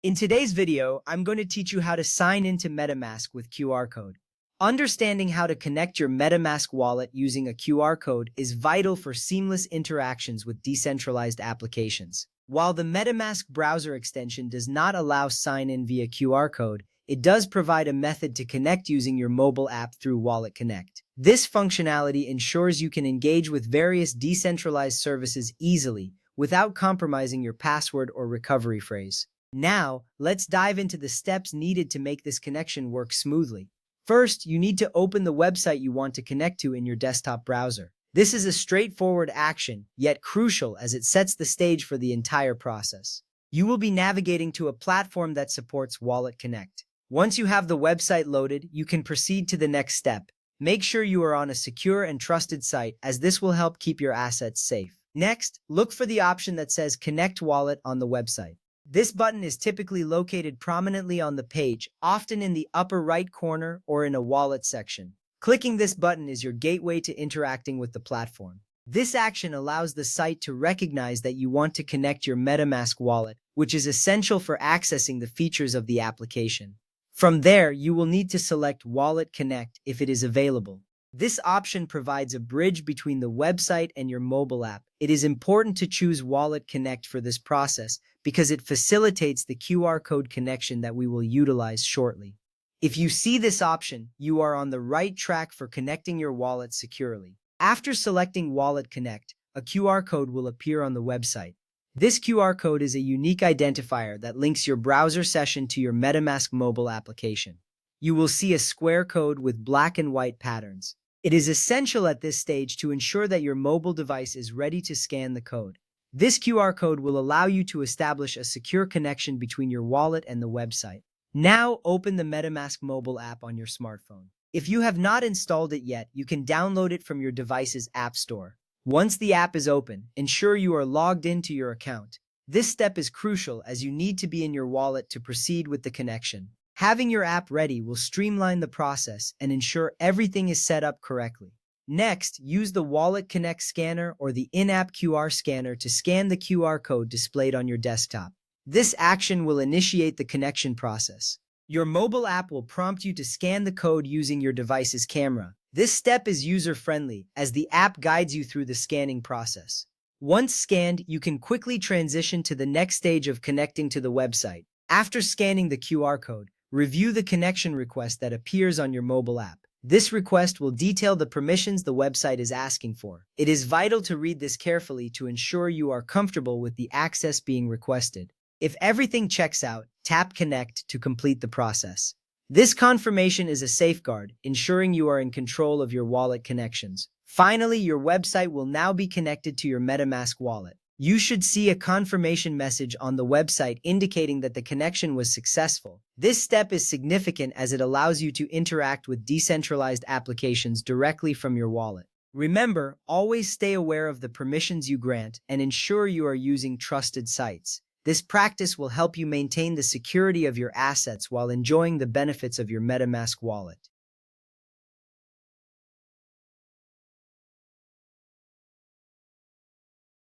In today's video, I'm going to teach you how to sign into MetaMask with QR code. Understanding how to connect your MetaMask wallet using a QR code is vital for seamless interactions with decentralized applications. While the MetaMask browser extension does not allow sign-in via QR code, it does provide a method to connect using your mobile app through WalletConnect. This functionality ensures you can engage with various decentralized services easily without compromising your password or recovery phrase. Now, let's dive into the steps needed to make this connection work smoothly. First, you need to open the website you want to connect to in your desktop browser. This is a straightforward action, yet crucial as it sets the stage for the entire process. You will be navigating to a platform that supports WalletConnect. Once you have the website loaded, you can proceed to the next step. Make sure you are on a secure and trusted site, as this will help keep your assets safe. Next, look for the option that says Connect Wallet on the website. This button is typically located prominently on the page, often in the upper right corner or in a wallet section. Clicking this button is your gateway to interacting with the platform. This action allows the site to recognize that you want to connect your MetaMask wallet, which is essential for accessing the features of the application. From there, you will need to select WalletConnect if it is available. This option provides a bridge between the website and your mobile app. It is important to choose WalletConnect for this process because it facilitates the QR code connection that we will utilize shortly. If you see this option, you are on the right track for connecting your wallet securely. After selecting WalletConnect, a QR code will appear on the website. This QR code is a unique identifier that links your browser session to your MetaMask mobile application. You will see a square code with black and white patterns. It is essential at this stage to ensure that your mobile device is ready to scan the code. This QR code will allow you to establish a secure connection between your wallet and the website. Now open the MetaMask mobile app on your smartphone. If you have not installed it yet, you can download it from your device's app store. Once the app is open, ensure you are logged into your account. This step is crucial as you need to be in your wallet to proceed with the connection. Having your app ready will streamline the process and ensure everything is set up correctly. Next, use the WalletConnect scanner or the in-app QR scanner to scan the QR code displayed on your desktop. This action will initiate the connection process. Your mobile app will prompt you to scan the code using your device's camera. This step is user-friendly as the app guides you through the scanning process. Once scanned, you can quickly transition to the next stage of connecting to the website. After scanning the QR code, review the connection request that appears on your mobile app. This request will detail the permissions the website is asking for. It is vital to read this carefully to ensure you are comfortable with the access being requested. If everything checks out, tap Connect to complete the process. This confirmation is a safeguard, ensuring you are in control of your wallet connections. Finally, your website will now be connected to your MetaMask wallet. You should see a confirmation message on the website indicating that the connection was successful. This step is significant as it allows you to interact with decentralized applications directly from your wallet. Remember, always stay aware of the permissions you grant and ensure you are using trusted sites. This practice will help you maintain the security of your assets while enjoying the benefits of your MetaMask wallet.